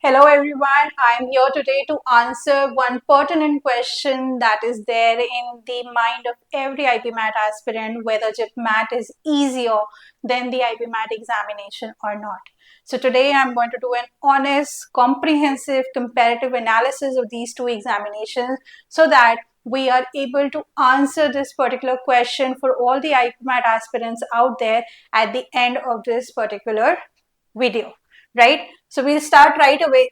Hello everyone, I'm here today to answer one pertinent question that is there in the mind of every IPMAT aspirant, whether GIPMAT is easier than the IPMAT examination or not. So today I'm going to do an honest, comprehensive, comparative analysis of these two examinations so that we are able to answer this particular question for all the IPMAT aspirants out there at the end of this particular video, right? So we'll start right away.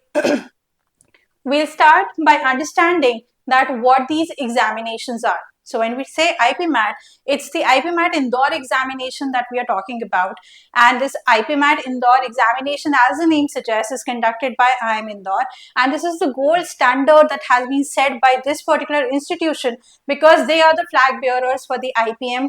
We'll start by understanding that what these examinations are. So when we say IPMAT, it's the IPMAT Indore examination that we are talking about. And this IPMAT Indore examination, as the name suggests, is conducted by IIM Indore. And this is the gold standard that has been set by this particular institution because they are the flag bearers for the IPM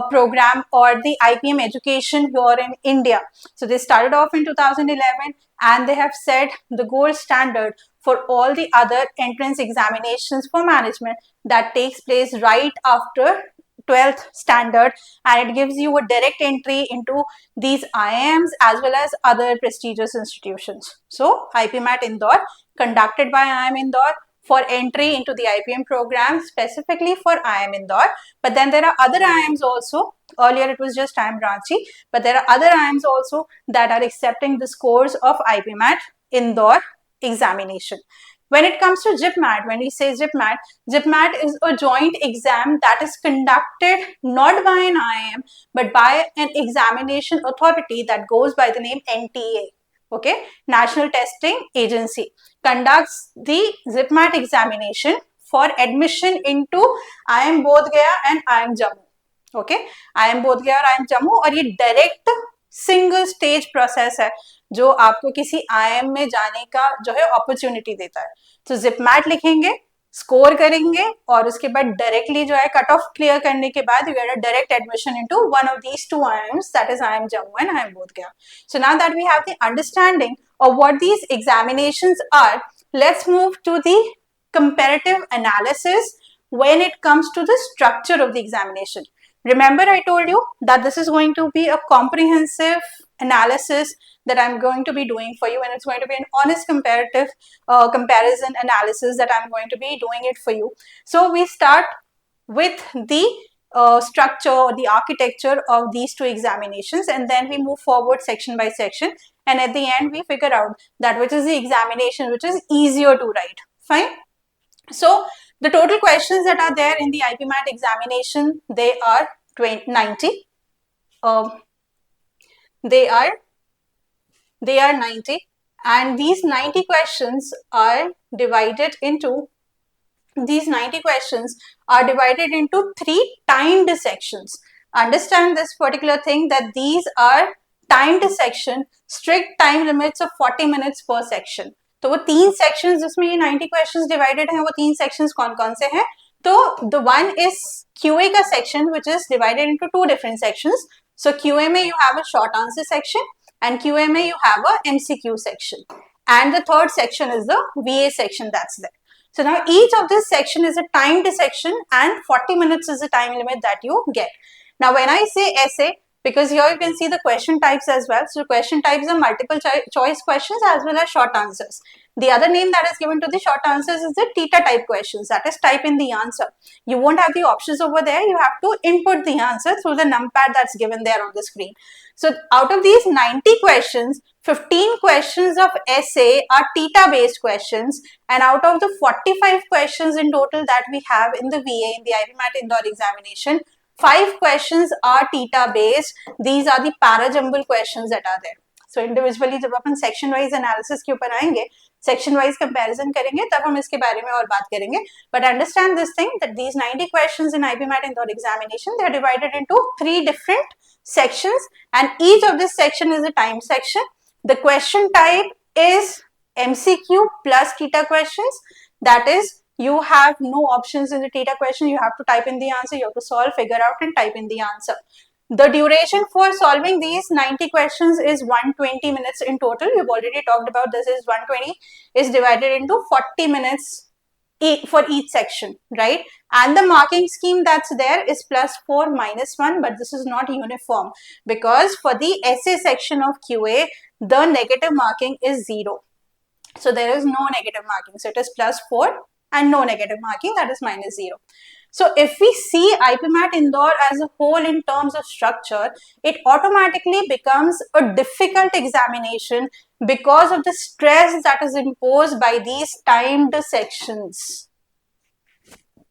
program or the IPM education here in India. So they started off in 2011 and they have set the gold standard for all the other entrance examinations for management that takes place right after 12th standard, and it gives you a direct entry into these IIMs as well as other prestigious institutions. So IPMAT Indore, conducted by IIM Indore, for entry into the IPM program specifically for IIM Indore. But then there are other IIMs also. Earlier it was just IIM Ranchi, but there are other IIMs also that are accepting the scores of IPMAT Indore examination. When it comes to GIPMAT, when we say GIPMAT, GIPMAT is a joint exam that is conducted not by an IIM but by an examination authority that goes by the name NTA. Okay, National Testing Agency conducts the GIPMAT examination for admission into IIM Bodh Gaya and IIM Jammu. Okay, IIM Bodh गया और IIM Jammu, और ये direct single stage process है जो आपको किसी IIM में जाने का जो है अपॉर्चुनिटी देता है. तो जिपमैट लिखेंगे, स्कोर करेंगे और उसके बाद डायरेक्टली जो है कट ऑफ क्लियर करने के बाद you get a direct admission into one of these two IIMs, that is IIM Jammu and IIM Bodh Gaya. So now that we have the understanding of what these examinations are, let's move to the comparative analysis when it comes to the structure of the examination. Remember, I told you that this is going to be a comprehensive analysis that I'm going to be doing for you, and it's going to be an honest comparative comparison analysis that I'm going to be doing it for you. So we start with the structure or the architecture of these two examinations, and then we move forward section by section, and at the end we figure out that which is the examination which is easier to write. Fine. So the total questions that are there in the IPMAT examination, they are 90. They are 90, and these 90 questions are divided into three timed sections. Understand this particular thing, that these are timed section, strict time limits of 40 minutes per section. तो वो तीन sections जिसमें ये 90 questions divided हैं, वो तीन sections कौन कौन से हैं? तो द वन इज क्यूए का section which is divided into two different sections. So QA में you have a short answer section and QA में you have a MCQ section, and the third section is the VA section that's there. So now each of this section is a timed section and 40 minutes is the time limit that you get. Now when I say essay, because here you can see the question types as well. So question types are multiple choice questions as well as short answers. The other name that is given to the short answers is the theta type questions, that is type in the answer. You won't have the options over there, you have to input the answer through the numpad that's given there on the screen. So out of these 90 questions, 15 questions of essay are theta based questions, and out of the 45 questions in total that we have in the VA, in the IPMAT Indore examination, 5 questions are theta based. These are the parajumble questions that are there. So individually जब अपन section wise analysis के ऊपर आएंगे, section wise comparison करेंगे, तब हम इसके बारे में और बात करेंगे. But understand this thing, that these 90 questions in IPMAT Indore examination, they are divided into 3 different sections, and each of this section is a time section. The question type is MCQ plus theta questions. That is, you have no options in the theta question. You have to type in the answer, you have to solve, figure out and type in the answer. The duration for solving these 90 questions is 120 minutes in total. We've already talked about this. Is 120 is divided into 40 minutes for each section, right? And the marking scheme that's there is +4 -1, but this is not uniform because for the essay section of QA, the negative marking is 0. So there is no negative marking. So it is +4 and no negative marking, that is -0. So if we see IPMAT Indore as a whole in terms of structure, it automatically becomes a difficult examination because of the stress that is imposed by these timed sections.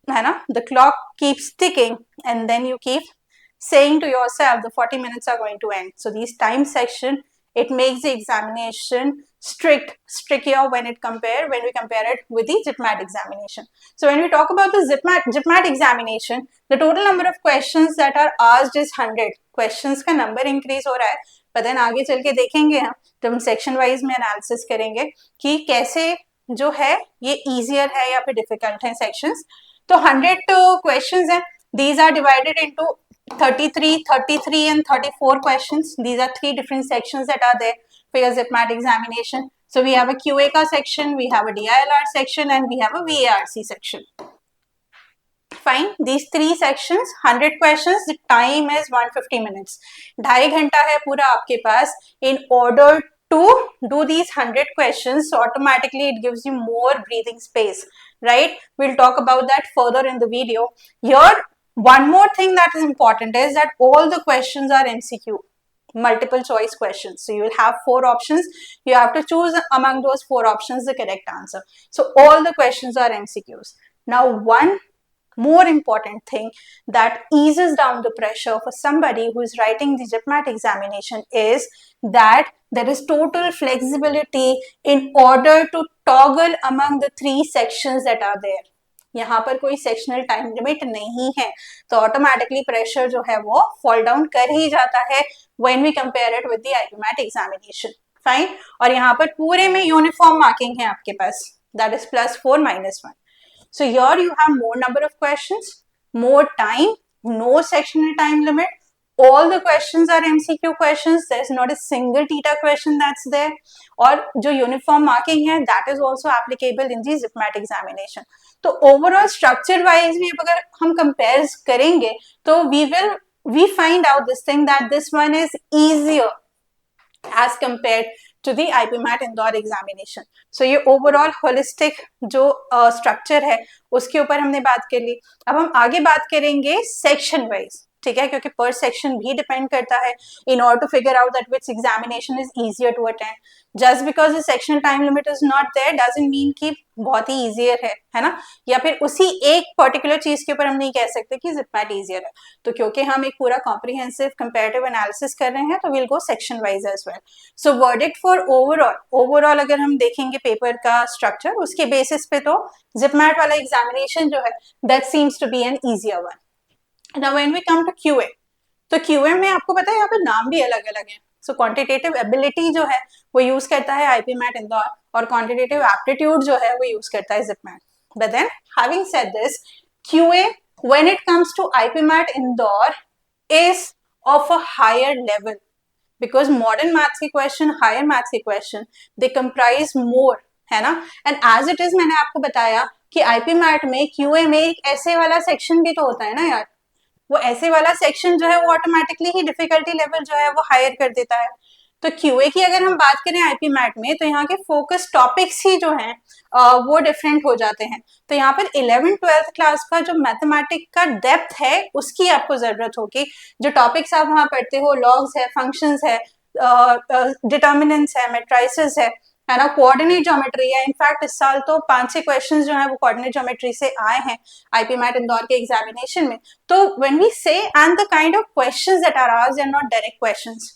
है ना? The clock keeps ticking and then you keep saying to yourself the 40 minutes are going to end. So these time section, it makes the examination trickier when we compare it with the JIPMAT examination. So when we talk about the JIPMAT examination, the total number of questions that are asked is 100. Questions का number increase हो रहा है, but then आगे चल के देखेंगे जब हम section wise में analysis करेंगे कि कैसे जो है ये easier है या फिर difficult है sections. तो 100 questions हैं. These are divided into 33, 33 and 34 questions. These are 3 different sections that are there for your JIPMAT examination. So we have a QA ka section, we have a DILR section and we have a VARC section. Fine. These 3 sections, 100 questions, the time is 150 minutes. 2.5 घंटा है पूरा आपके पास in order to do these 100 questions. So automatically it gives you more breathing space, right? We'll talk about that further in the video. Here, one more thing that is important is that all the questions are MCQ, multiple choice questions. So you will have 4 options. You have to choose among those 4 options the correct answer. So all the questions are MCQs. Now, one more important thing that eases down the pressure for somebody who is writing the JIPMAT examination is that there is total flexibility in order to toggle among the 3 sections that are there. यहाँ पर कोई sectional time limit नहीं है, तो automatically pressure जो है वो fall down कर ही जाता है when we compare it with the IPMAT examination. Fine. और यहाँ पर पूरे में यूनिफॉर्म मार्किंग है आपके पास, that is +4 -1. So here you have more number of questions, more time, no sectional time limit. All the questions are MCQ questions. There is not a single TETA question that's there. और जो uniform marking है, that is also applicable in the JIPMAT examination. तो overall structure wise भी अगर हम compare करेंगे, तो we find out this thing that this one is easier as compared to the IPMAT Indore examination. So ये overall holistic जो structure है उसके ऊपर हमने बात कर ली. अब हम आगे बात करेंगे section wise, ठीक है, क्योंकि per section भी depend करता है in order to figure out that which examination is easier to attend. Just because the sectional time limit is not there doesn't mean कि बहुत ही easier है ना, या फिर उसी एक particular चीज के ऊपर हम नहीं कह सकते कि JIPMAT easier है. तो क्योंकि हम एक पूरा comprehensive comparative analysis कर रहे हैं तो we'll go section wise as well. So verdict for overall अगर हम देखेंगे पेपर का structure, उसके basis पे तो JIPMAT वाला examination जो है that seems to be an easier one. Now when we come to QA, तो QA में आपको पता है यहाँ पे नाम भी अलग अलग है. So quantitative ability जो है वो यूज करता है IPMAT Indore और quantitative aptitude जो है वो यूज करता है JIPMAT. But then having said this, QA when it comes to IPMAT Indore is of a higher level because modern maths के question, higher maths के question, they comprise more, है ना. And as it is मैंने आपको बताया कि IPMAT में QA में एक ऐसे वाला सेक्शन भी तो होता है ना यार, वो ऐसे वाला सेक्शन जो है वो ऑटोमेटिकली ही डिफिकल्टी लेवल जो है वो हायर कर देता है. तो QA की अगर हम बात करें IPMAT में तो यहाँ के फोकस टॉपिक्स ही जो हैं वो डिफरेंट हो जाते हैं. तो यहाँ पर 11th-12th क्लास का जो मैथमेटिक का डेप्थ है उसकी आपको जरूरत होगी. जो टॉपिक्स आप वहाँ पढ़ते हो, लॉग्स है, फंक्शंस है, डिटर्मिनेंट्स है, मैट्रिसेस है ना, कोऑर्डिनेट ज्योमेट्री है. इनफैक्ट इस साल तो 5-6 क्वेश्चंस जो है वो कोऑर्डिनेट ज्योमेट्री से आए हैं IPMAT इंदौर के एग्जामिनेशन में. तो when we say and the kind of questions that are asked are not direct questions.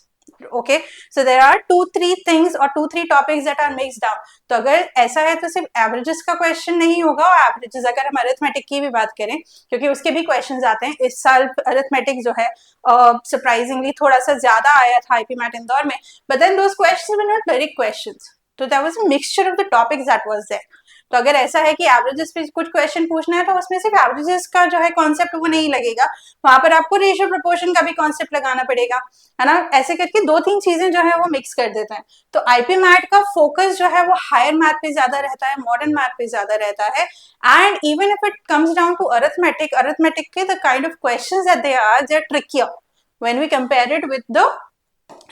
Okay, so there are 2-3 things or 2-3 topics that are mixed down. तो अगर ऐसा है तो सिर्फ एवरेजेस का क्वेश्चन नहीं होगा. और एवरेजेस अगर हम अरिथमेटिक की भी बात करें, क्योंकि उसके भी क्वेश्चंस आते हैं. इस साल अरिथमेटिक जो है सरप्राइजिंगली थोड़ा सा ज्यादा आया था IPMAT इंदौर में, but then those questions were not direct questions. तो there was a mixture of the topics that was there. तो अगर ऐसा है कि एवरेजेस पे कुछ क्वेश्चन पूछना है तो उसमें सिर्फ एवरेजेस का जो है कॉन्सेप्ट वो नहीं लगेगा, वहां पर आपको रेशियो प्रोपोर्शन का भी कॉन्सेप्ट लगाना पड़ेगा, है ना. ऐसे करके 2-3 चीजें जो है वो मिक्स कर देते हैं. तो IPMAT का फोकस जो है वो हायर मैथ पे ज्यादा रहता है, मॉडर्न मैथ पे ज्यादा रहता है. And even if it comes down to arithmetic के the kind of questions that they are trickier when we compare it with the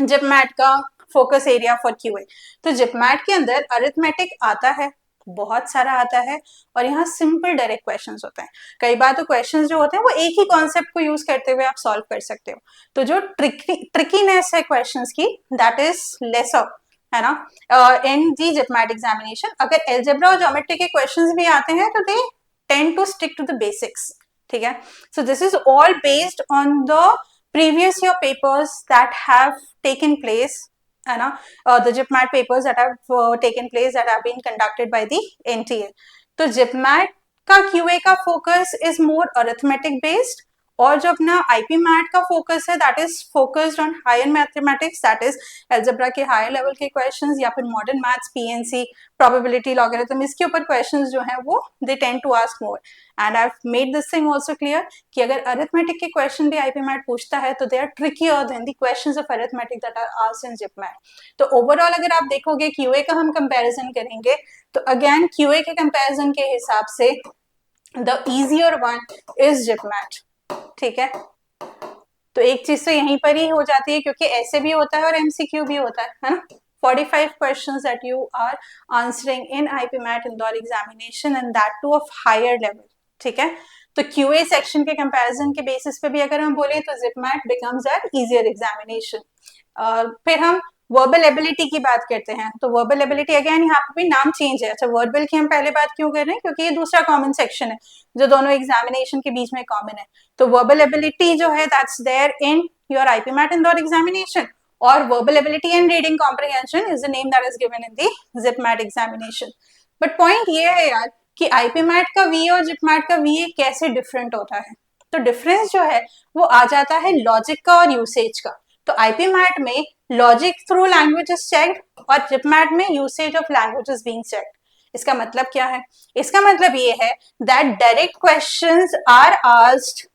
JIPMAT का फोकस एरिया फॉर क्यूए। तो जिपमैट के अंदर अरिथमेटिक आता है, बहुत सारा आता है, और यहाँ सिंपल डायरेक्ट क्वेश्चंस होते हैं। कई बार तो क्वेश्चंस जो होते हैं वो एक ही कॉन्सेप्ट को यूज करते हुए आप सॉल्व कर सकते हो। तो जो ट्रिकीनेस है क्वेश्चंस की, दैट इज लेसर, है ना, इन दी जिपमैट एग्जामिनेशन। अगर एल्जेब्रा और ज्योमेट्री के क्वेश्चंस भी आते हैं तो they tend to stick to the basics, ठीक है। So this is all based on the previous year papers that have taken place, है ना, the JIPMAT papers that have taken place, that have been conducted by the NTA. तो JIPMAT का QA का focus is more arithmetic based, और जो अपना IP MAT का focus है that is focused on higher mathematics, that is algebra के higher level के क्वेश्चंस या फिर modern maths, PNC, probability, logarithm, इसके ऊपर क्वेश्चंस जो है वो they tend to ask more. And I have made this thing also clear कि अगर अरिथमेटिक के क्वेश्चन भी आईपी मैट पूछता है तो they are trickier than the questions of arithmetic that are asked in JIPMAT. तो ओवरऑल अगर आप देखोगे क्यूए का हम कंपैरिजन करेंगे तो अगेन क्यूए के कंपैरिजन के हिसाब से द इजियर वन इज जिपमैट, ठीक है। तो एक चीज तो यहीं पर ही हो जाती है क्योंकि ऐसे भी होता है और एमसीक्यू भी होता है ना। 45 questions that you are answering in IP MAT Indore examination and that too of higher level, ठीक है। तो QA सेक्शन के कंपैरिजन के बेसिस पे भी अगर हम बोले तो JIPMAT becomes an easier examination. फिर हम वर्बल एबिलिटी की बात करते हैं। तो वर्बल एबिलिटी अगेन यहाँ पे भी नाम चेंज है। अच्छा, वर्बल की हम पहले बात क्यों कर रहे हैं, क्योंकि ये दूसरा कॉमन सेक्शन है जो दोनों एग्जामिनेशन के बीच में कॉमन है। तो वर्बल एबिलिटी जो है that's there in your IPMAT Indore examination, और verbal ability and reading comprehension is the name that is given in the JIPMAT examination. But point ये है यार कि आईपी मैट का वीए और जिपमैट का वीए कैसे डिफरेंट होता है। तो डिफरेंस जो है वो आ जाता है लॉजिक का और यूसेज का। तो आईपी मैट में logic through language is checked और जिपमैट में usage of language is being checked. इसका मतलब क्या है, इसका मतलब ये है that direct questions are asked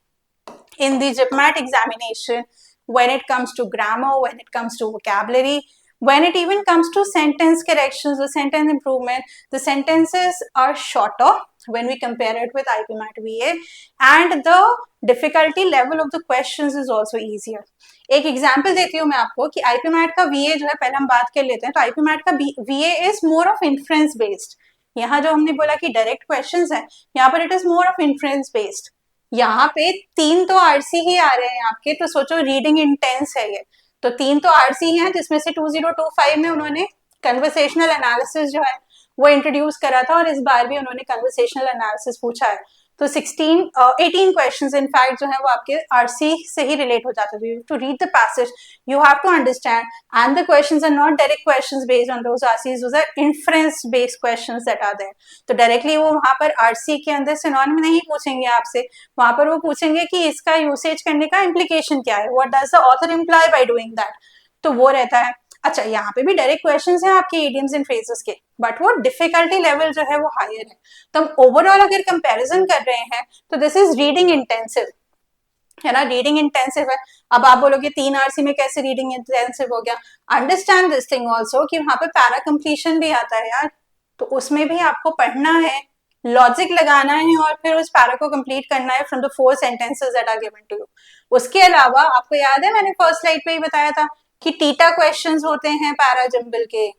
in the JIPMAT examination when it comes to grammar, when it comes to vocabulary, when it even comes to sentence corrections or sentence improvement. The sentences are shorter when we compare it with IP MAT VA, and the difficulty level of the questions is also easier. एक example देती हूँ मैं आपको कि IP mat का VA जो है, पहले हम बात कर लेते हैं। तो आईपी मैट का VA is more of inference based. यहाँ जो हमने बोला कि डायरेक्ट क्वेश्चंस है, यहाँ पर it is more of inference based. यहाँ पे 3 तो आरसी ही आ रहे हैं आपके, तो सोचो रीडिंग इंटेंस है ये। तो 3 तो आरसी हैं जिसमें से 2025 में उन्होंने कन्वर्सेशनल एनालिसिस जो है वो इंट्रोड्यूस करा था, और इस बार भी उन्होंने कन्वर्सेशनल एनालिसिस पूछा है। तो 18 क्वेश्चंस इनफैक्ट जो है वो आपके आरसी से ही रिलेट हो जाते हैं। To read the passage you have to understand, and the questions are not direct questions based on those RCs, those are inference based questions that are there. तो directly वो वहां पर आरसी के अंदर सिनोनिम नहीं पूछेंगे आपसे, वहां पर वो पूछेंगे कि इसका यूसेज करने का इम्प्लीकेशन क्या है, what does the author imply by doing that. तो वो रहता है। अच्छा, यहाँ पे भी डायरेक्ट क्वेश्चंस हैं आपके इडियम्स एंड फ्रेजेस के, बट वो डिफिकल्टी लेवल जो है वो हायर है। तो हम ओवरऑल अगर कंपैरिजन कर रहे हैं तो दिस इज रीडिंग इंटेंसिव, है ना, रीडिंग इंटेंसिव है। अब आप बोलोगे 3 आरसी में कैसे रीडिंग इंटेंसिव हो गया। अंडरस्टैंड दिस थिंग ऑल्सो कि वहां पे पैरा कंप्लीशन भी आता है यार, तो उसमें भी आपको पढ़ना है, लॉजिक लगाना है और फिर उस पैरा को कंप्लीट करना है from the 4 sentences that are given to you. उसके अलावा आपको याद है मैंने फर्स्ट स्लाइड पे ही बताया था कि टीटा क्वेश्चंस होते हैं पैरा जंबल के।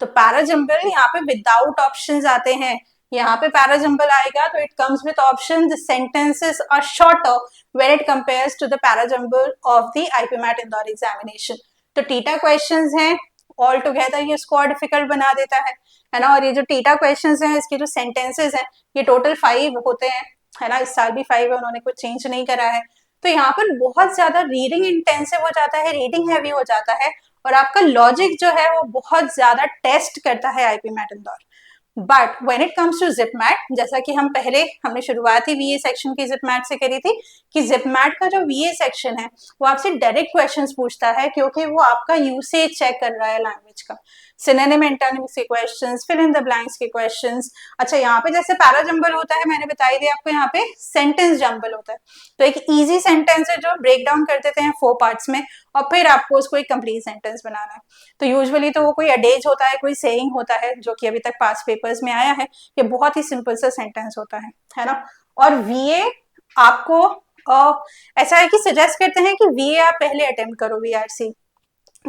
तो पैरा जंबल यहाँ पे विदाउट ऑप्शंस आते हैं, यहाँ पे पैरा जंबल आएगा तो it comes with option, the sentences are shorter when it compares to the para jumble of the IPMAT Indore examination. तो टीटा क्वेश्चंस हैं ऑल टुगेदर ये इसको और डिफिकल्ट बना देता है ना। और ये जो टीटा क्वेश्चंस हैं इसके जो सेंटेंसेस हैं ये टोटल 5 होते हैं, है ना। इस साल भी 5 है, उन्होंने कुछ चेंज नहीं करा है। तो यहाँ पर बहुत ज्यादा रीडिंग इंटेंसिव हो जाता है, रीडिंग हैवी हो जाता है, और आपका लॉजिक जो है वो बहुत ज्यादा टेस्ट करता है IPMAT Indore. But when it comes to JIPMAT, जैसा कि हमने शुरुआत ही वीए सेक्शन की जिपमैट से करी थी कि जिपमैट का जो वीए सेक्शन है वो आपसे डायरेक्ट क्वेश्चंस पूछता है, क्योंकि वो आपका यूसेज चेक कर रहा है लैंग्वेज का। सिनोनिम एंटोनिम्स के questions, fill in the blanks के क्वेश्चंस। अच्छा, यहाँ पे जैसे पैरा जंबल होता है, मैंने बताई दी आपको, यहाँ पे सेंटेंस जंबल होता है। तो एक इजी सेंटेंस है जो ब्रेक डाउन कर देते हैं 4 पार्ट्स में, और फिर आपको उसको एक कंप्लीट सेंटेंस बनाना है। तो यूजुअली तो वो कोई अडेज होता है, कोई सेइंग होता है, जो कि अभी तक पास पेपर्स में आया है। ये बहुत ही सिंपल सा सेंटेंस होता है ना। और वीए आपको ऐसा है कि सजेस्ट करते हैं कि वीए आप पहले अटेम्प्ट करो वीआरसी,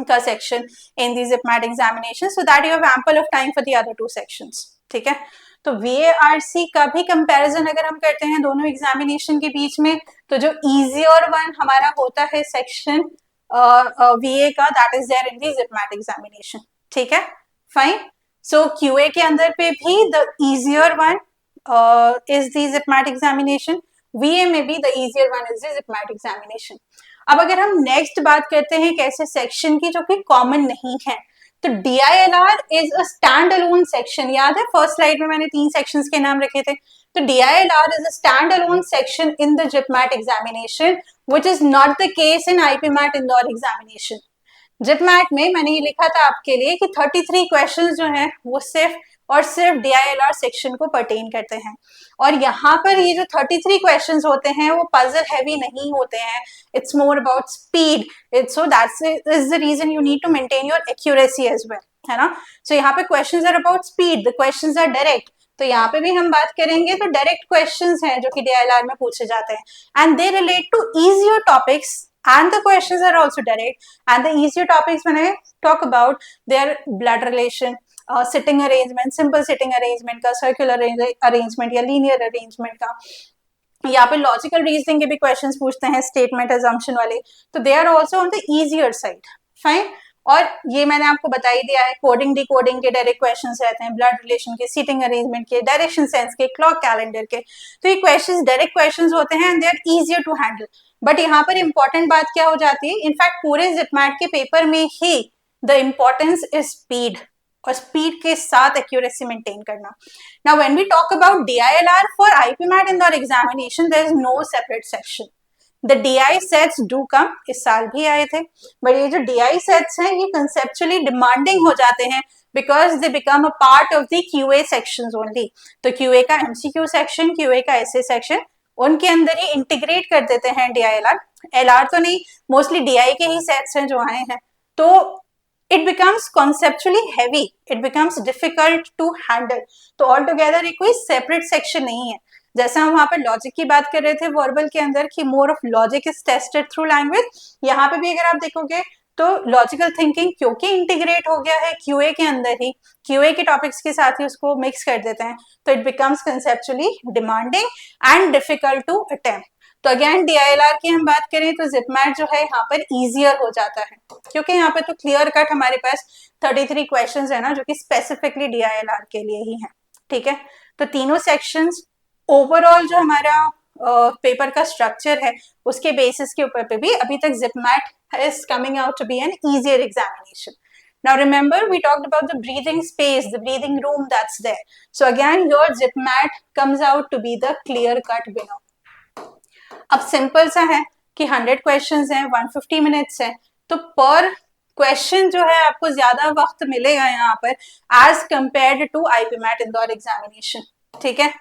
का section in the JIPMAT examination, so that you have ample of time for the other 2 sections. ठीक है, तो VARC का भी कंपैरिजन अगर हम करते हैं दोनों एग्जामिनेशन के बीच में, तो जो इजियर वन हमारा होता है सेक्शन VA का, that is there in the JIPMAT examination. ठीक है, फाइन। सो QA के अंदर पे भी the easier one is the ZipMat examination, VA में भी the easier one is the ZipMat examination। अब अगर हम नेक्स्ट बात करते हैं कैसे सेक्शन की जो कि कॉमन नहीं है, तो DILR is a stand alone section. याद है फर्स्ट स्लाइड में मैंने 3 सेक्शंस के नाम रखे थे, तो DILR is a stand alone section in the JIPMAT examination which is not the case in IPMAT Indore examination. JIPMAT में मैंने ये लिखा था आपके लिए कि 33 क्वेश्चंस जो हैं वो सिर्फ और सिर्फ DILR सेक्शन को परटेन करते हैं, और यहाँ पर ये जो 33 क्वेश्चंस होते हैं वो पजल हैवी नहीं होते हैं, it's more about speed, it's so that's is the reason you need to maintain your accuracy as well, है ना। सो यहाँ पे questions are about speed, the questions are direct, तो यहाँ पे भी हम बात करेंगे तो डायरेक्ट क्वेश्चंस हैं जो कि DILR में पूछे जाते हैं, and they relate to easier topics and the questions are also direct, and the easier topics when I talk about their blood relation, sitting arrangement, simple sitting arrangement का, circular arrangement या linear arrangement का, यहाँ पे logical reasoning के भी questions पूछते हैं, statement assumption वाले, तो they are also on the easier side, fine. और ये मैंने आपको बता ही दिया है, कोडिंग डिकोडिंग के डायरेक्ट क्वेश्चंस रहते हैं, ब्लड रिलेशन के, सीटिंग अरेंजमेंट के, डायरेक्शन सेंस के, क्लॉक कैलेंडर के, तो ये क्वेश्चंस डायरेक्ट क्वेश्चंस होते हैं and they are easier to handle. But यहाँ पर इंपॉर्टेंट बात क्या हो जाती है, इनफैक्ट पूरे जिपमैट के पेपर में ही द इम्पोर्टेंस इज स्पीड, और स्पीड के साथ एक्यूरेसी मेंटेन करना। Now when we talk about DILR for IPMAT Indore examination, there is no separate section. The DI sets do come, इस साल भी आए थे, बट ये जो DI सेट्स हैं ये कंसेप्चुअली डिमांडिंग हो जाते हैं because they become a part of the QA sections only. तो QA का MCQ सेक्शन, QA का essay सेक्शन, उनके अंदर ही इंटीग्रेट कर देते हैं DILR। LR तो नहीं, मोस्टली DI के ही सेट्स हैं जो आए हैं, तो it becomes conceptually heavy, it becomes difficult to handle, तो ऑल टुगेदर ये कोई सेपरेट सेक्शन नहीं है। जैसा हम वहां पर लॉजिक की बात कर रहे थे वर्बल के अंदर कि more of logic is tested through language, यहाँ पे भी अगर आप देखोगे तो लॉजिकल थिंकिंग क्योंकि इंटीग्रेट हो गया है QA के अंदर ही, QA के टॉपिक्स के साथ ही उसको मिक्स कर देते हैं, तो it becomes conceptually demanding and difficult to attempt. तो अगेन DILR की हम बात करें तो जिपमैट जो है यहाँ पर इजियर हो जाता है, क्योंकि यहाँ पर तो क्लियर कट हमारे पास 33 क्वेश्चंस है ना जो कि स्पेसिफिकली DILR के लिए ही हैं। ठीक है, तो तीनों सेक्शंस ओवरऑल जो हमारा पेपर का स्ट्रक्चर है उसके बेसिस के ऊपर पे भी अभी तक JIPMAT is coming out to be an easier examination. Now remember we talked about the breathing space, the breathing room that's there. So again your ZipMat comes out to be the clear cut winner. अब simple सा है कि 100 questions हैं, 150 minutes है, तो पर question जो है आपको ज्यादा वक्त मिलेगा यहाँ पर as compared to IPMAT Indore examination. ठीक है,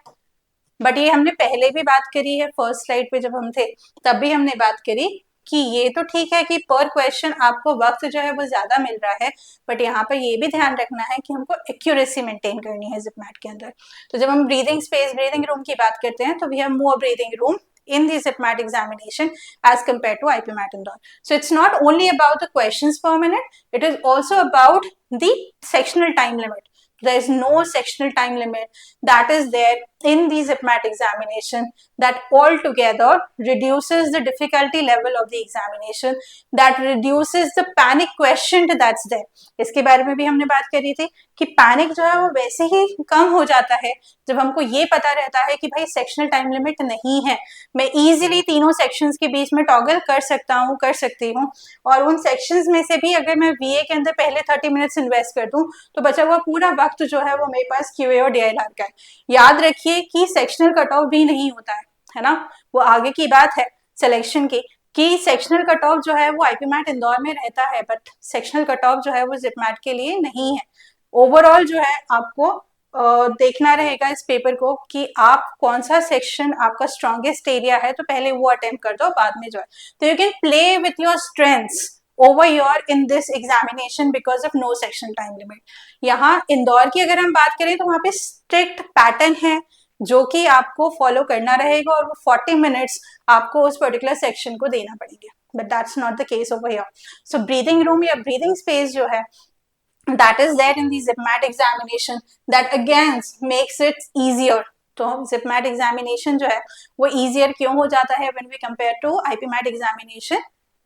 बट ये हमने पहले भी बात करी है, फर्स्ट स्लाइड पे जब हम थे तब भी हमने बात करी कि ये तो ठीक है कि पर क्वेश्चन आपको वक्त जो है वो ज्यादा मिल रहा है, बट यहाँ पर ये भी ध्यान रखना है कि हमको एक्यूरेसी मेंटेन करनी है जिपमैट के अंदर। तो जब हम ब्रीदिंग स्पेस, ब्रीदिंग रूम की बात करते हैं तो we have more breathing room in the ZipMat examination as compared to IPMAT Indore. So it's not only about the questions per minute, it is also about the sectional time limit. There is no sectional time limit that is there in the ZipMat examination that altogether reduces the difficulty level of the examination, that reduces the panic quotient that's there. इसके बारे में भी हमने बात करी थी कि panic जो है वो वैसे ही कम हो जाता है जब हमको ये पता रहता है कि भाई सेक्शनल टाइम लिमिट नहीं है, मैं इजीली तीनों सेक्शंस के बीच में टॉगल कर सकता हूँ, कर सकती हूँ, और उन सेक्शंस में से भी अगर मैं VA के अंदर पहले 30 मिनट्स इन्वेस्ट कर दूँ तो बचा हुआ पूरा वक्त जो है वो मेरे पास QA और DILR का है। याद रखिए कि सेक्शनल कट ऑफ भी नहीं होता है ना, वो आगे की बात है सिलेक्शन की कि सेक्शनल कट ऑफ जो है वो IPMAT इंदौर में रहता है, बट सेक्शनल कट ऑफ जो है वो जिपमैट के लिए नहीं है। ओवरऑल जो है आपको देखना रहेगा इस पेपर को कि आप कौन सा सेक्शन आपका स्ट्रॉन्गेस्ट एरिया है, तो पहले वो अटेम्प्ट कर दो, बाद में जो है तो you can play with your strengths over your in this examination because of no sectional time limit. यहाँ इंदौर की अगर हम बात करें तो वहाँ पे स्ट्रिक्ट पैटर्न है जो कि आपको फॉलो करना रहेगा और वो 40 मिनट्स आपको उस पर्टिकुलर सेक्शन को देना पड़ेगा। but that's not the case over here. So breathing room या breathing space जो है, that is there in the ZipMat examination, that again makes it easier. तो ZipMat examination जो है वो easier क्यों हो जाता है when we compare to IPMAT examination,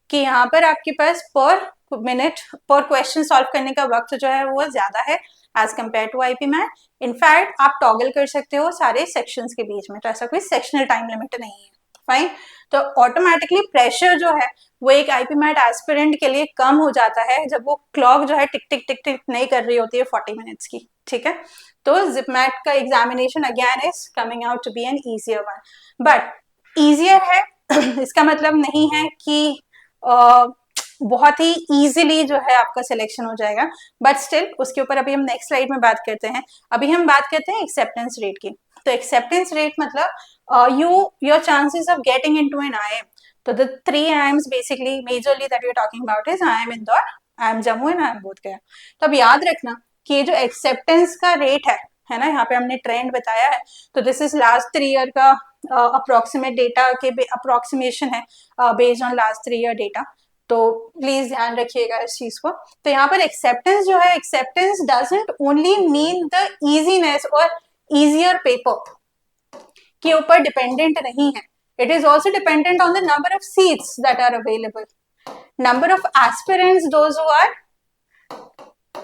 कि यहाँ पर आपके पास पर मिनट पर क्वेश्चन सॉल्व करने का वक्त जो है वो ज्यादा है as compare to IPMAT. In fact आप टॉगल कर सकते हो सारे सेक्शंस के बीच में, तो ऐसा कोई सेक्शनल टाइम लिमिट नहीं है. फाइन. तो ऑटोमेटिकली प्रेशर जो है वो एक IPMAT एस्पिरेंट के लिए कम हो जाता है जब वो क्लॉक जो है टिक टिक टिक टिक नहीं कर रही होती है 40 मिनट्स की. ठीक है. तो ZipMat का examination again is coming out to be an easier one. But easier है इसका मतलब नहीं है कि बहुत ही इजीली जो है आपका सिलेक्शन हो जाएगा, बट स्टिल उसके ऊपर अभी हम नेक्स्ट स्लाइड में बात करते हैं. अभी हम बात करते हैं एक्सेप्टेंस रेट की. तो एक्सेप्टेंस रेट मतलब your chances of getting into an IIM. तो the 3 IIMs basically majorly that we are talking about is IIM Indore, IIM Jammu and IIM Bodhgaya. तो अब याद रखना कि ये जो एक्सेप्टेंस का रेट है ना, यहाँ पे हमने ट्रेंड बताया है. तो दिस इज लास्ट 3 ईयर का अप्रोक्सीमेट डेटा के अप्रोक्सीमेशन है based on last 3 year data. तो प्लीज ध्यान रखिएगा इस चीज को. तो यहाँ पर एक्सेप्टेंस जो है, acceptance doesn't only mean the easiness और इजियर पेपर के ऊपर डिपेंडेंट नहीं है. It is also dependent on the number of seats that are available, number of aspirants,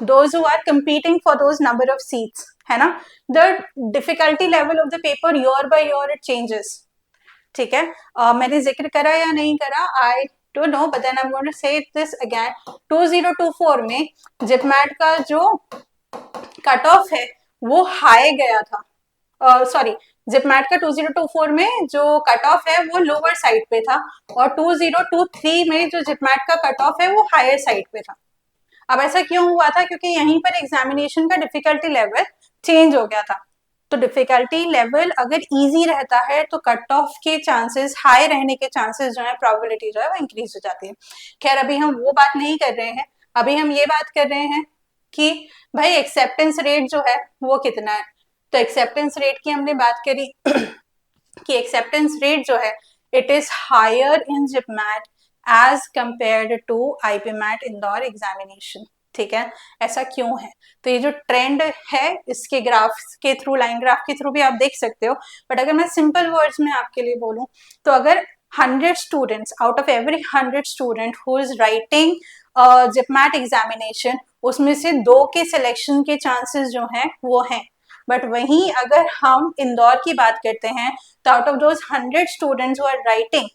those who are competing for those number of seats, है ना. The difficulty level of the paper year by year it changes. ठीक है. मैंने जिक्र करा या नहीं करा, I don't know, but then I'm going to say this again. 2024 में ZipMat का जो कट ऑफ है वो हाई गया था. सॉरी, ZipMat का 2024 में जो कट ऑफ है वो लोअर साइड पे था, और 2023 में जो ZipMat का कट ऑफ है वो हायर साइड पे था. अब ऐसा क्यों हुआ था? क्योंकि यहीं पर एग्जामिनेशन का डिफिकल्टी लेवल चेंज हो गया था. तो डिफिकल्टी लेवल अगर इजी रहता है तो कट ऑफ के चांसेस, हाई रहने के चांसेस जो है, प्रोबेबिलिटी जो है वो इंक्रीज हो जाती है. खैर अभी हम वो बात नहीं कर रहे हैं, अभी हम ये बात कर रहे हैं कि भाई एक्सेप्टेंस रेट जो है वो कितना है. तो एक्सेप्टेंस रेट की हमने बात करी कि एक्सेप्टेंस रेट जो है it is higher in ZipMat as compared to IPMAT Indore examination. ठीक है. ऐसा क्यों है? तो ये जो ट्रेंड है इसके ग्राफ के थ्रू, लाइन ग्राफ के थ्रू भी आप देख सकते हो. बट अगर मैं सिंपल वर्ड्स में आपके लिए बोलूं तो अगर 100 students out of every 100 student who is writing ZipMat examination, उसमें से 2 के सिलेक्शन के चांसेस जो हैं वो हैं. बट वहीं अगर हम इंदौर की बात करते हैं तो out of those 100 students who are writing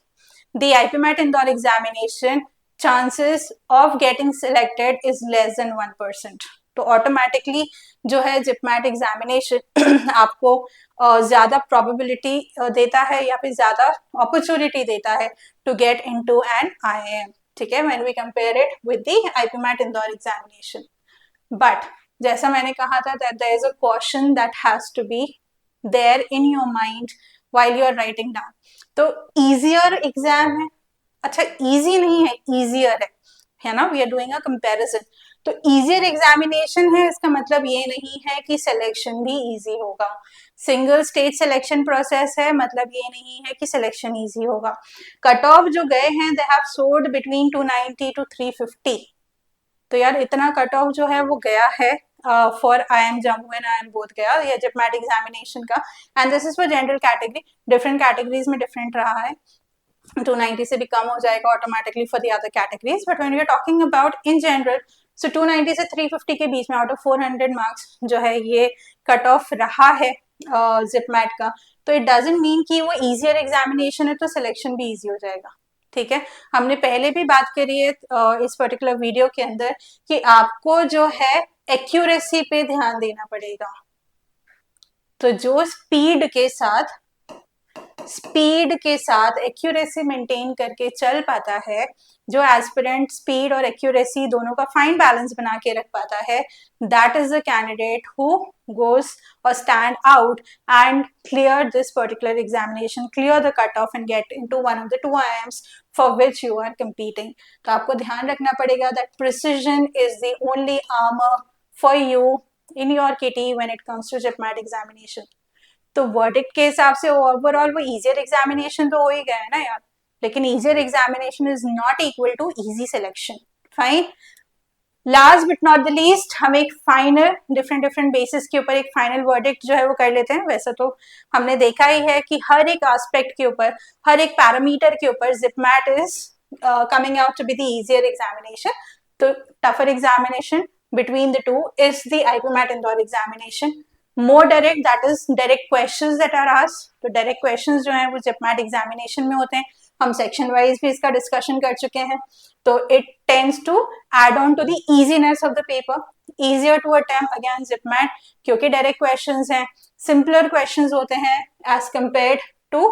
the IPMAT Indore examination, chances of getting selected is less than 1%. तो ऑटोमेटिकली जो है ZipMat एग्जामिनेशन आपको ज्यादा प्रोबेबिलिटी देता है या फिर ज्यादा अपॉर्चुनिटी देता है to get into an IIM. ठीक है, when we compare it with the IPMAT Indore examination. But जैसा मैंने कहा था that there is a question that has to be there in your mind while you are writing down. तो easier exam है, अच्छा easy नहीं है, easier है ना. we are doing a comparison. तो easier एग्जामिनेशन है इसका मतलब ये नहीं है कि सिलेक्शन भी easy होगा. सिंगल स्टेज सिलेक्शन प्रोसेस है, मतलब ये नहीं है कि सिलेक्शन easy होगा. कट ऑफ जो गए हैं they have soared between 290 to 350. तो यार इतना कट ऑफ जो है वो गया है for IIM Jammu and IIM Bodhgaya या ZipMat एग्जामिनेशन का. And this is for general category. Different categories में डिफरेंट रहा है. 290 से भी कम हो जाएगा automatically for the other categories. But when we are talking about in general, सो 290 से 350 के बीच में आउट ऑफ 400 मार्क्स जो है ये कट ऑफ रहा है ZipMat का. तो इट डजंट मीन कि वो इजियर एग्जामिनेशन है तो सिलेक्शन भी इजी हो जाएगा. ठीक है. हमने पहले भी बात करी है इस पर्टिकुलर वीडियो के अंदर कि आपको जो है एक्यूरेसी पे ध्यान देना पड़ेगा. तो जो स्पीड के साथ एक्यूरेसी मेंटेन करके चल पाता है, जो एस्पिरेंट स्पीड और एक्यूरेसी दोनों का फाइन बैलेंस बना के रख पाता है, that is the candidate who goes or stand out and clear this particular examination, clear the cutoff and get into one of the 2 IIMs for which you are competing. तो आपको ध्यान रखना पड़ेगा that precision is the only armor for you in your kitty when it comes to ZipMat examination. तो verdict के हिसाब से overall वो इजियर एग्जामिनेशन तो हो ही गया है ना यार. लेकिन easier examination is not equal to easy selection. Fine. Last but not the least हम एक फाइनल डिफरेंट बेसिस के ऊपर एक फाइनल वर्डिक्ट जो है वो कर लेते हैं. वैसे तो हमने देखा ही है कि हर एक एस्पेक्ट के ऊपर, हर एक पैरामीटर के ऊपर ZIPMAT is coming out to be the easier examination. तो tougher examination between the two is the IPMAT Indore examination. More direct, that is direct questions that are asked. तो direct questions जो हैं वो ZIPMAT examination में होते हैं. हम section wise भी इसका डिस्कशन कर चुके हैं. तो it tends to add on to the easiness of the paper, easier to attempt again ZIPMAT क्योंकि डायरेक्ट क्वेश्चंस हैं, सिंपलर क्वेश्चंस होते हैं as compared to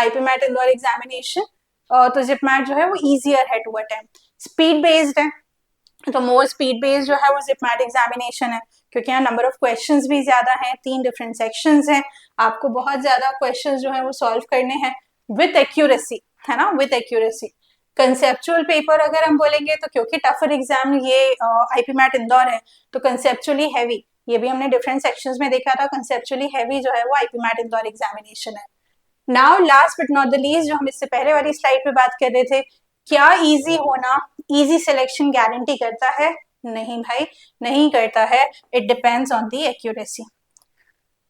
IPMAT Indore examination. तो ZIPMAT जो है वो easier है टू अटेम्प्ट. स्पीड बेस्ड है, तो मोर स्पीड बेस्ड जो है वो ZIPMAT एग्जामिनेशन है क्योंकि यहाँ नंबर ऑफ क्वेश्चंस भी ज्यादा हैं, 3 डिफरेंट सेक्शंस हैं, आपको बहुत ज्यादा क्वेश्चंस जो है वो सॉल्व करने हैं विथ एक्यूरेसी, है ना, विथ एक्यूरेसी. कंसेप्चुअल पेपर अगर हम बोलेंगे तो क्योंकि टफर एग्जाम ये IPMAT इंदौर है तो कंसेप्चुअली हैवी, ये भी हमने डिफरेंट सेक्शंस में देखा था, कंसेप्चुअली हैवी जो है वो IPMAT इंदौर एग्जामिनेशन है. Now last but not the least, जो हम इससे पहले वाली स्लाइड पे बात कर रहे थे, क्या इजी होना इजी सिलेक्शन गारंटी करता है? नहीं भाई, नहीं करता है. It depends on the accuracy.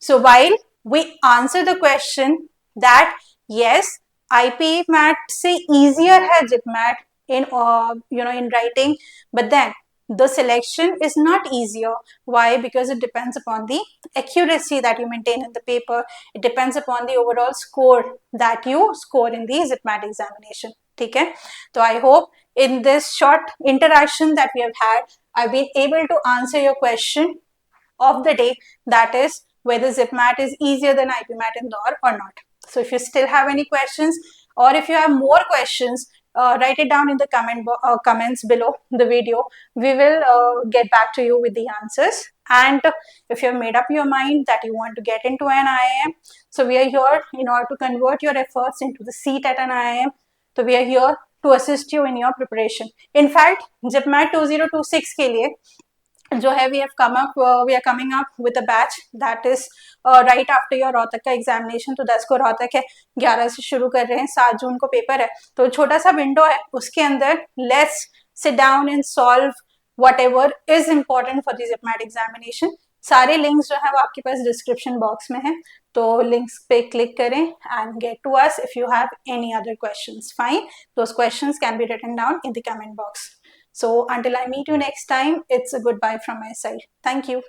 So while we answer the question that yes IPMAT से easier है ZIPMAT in in writing, but then the selection is not easier. Why? Because it depends upon the accuracy that you maintain in the paper. It depends upon the overall score that you score in the ZIPMAT examination. ठीक है? तो I hope in this short interaction that we have had, I've been able to answer your question of the day, that is whether ZIPMAT is easier than IPMAT Indore or not. So if you still have any questions or if you have more questions, write it down in the comments below the video. We will get back to you with the answers. And if you have made up your mind that you want to get into an IIM, so we are here in order to convert your efforts into the seat at an IIM. So we are here to assist you in your preparation. In fact, ZIPMAT 2026 के लिए जो है we are coming up with a batch that is right after your Rohtak का examination. तो 10 को रोहतक है, 11 से शुरू कर रहे हैं, 7 जून को पेपर है. तो छोटा सा विंडो है, उसके अंदर let's sit down and solve whatever is important for the ZIPMAT examination. सारे लिंक्स जो है वो आपके पास डिस्क्रिप्शन बॉक्स में है, तो लिंक्स पे क्लिक करें and get to us if you have any other questions. Fine, those questions can be written down in the comment box. So until I meet you next time, it's a goodbye from my side. Thank you.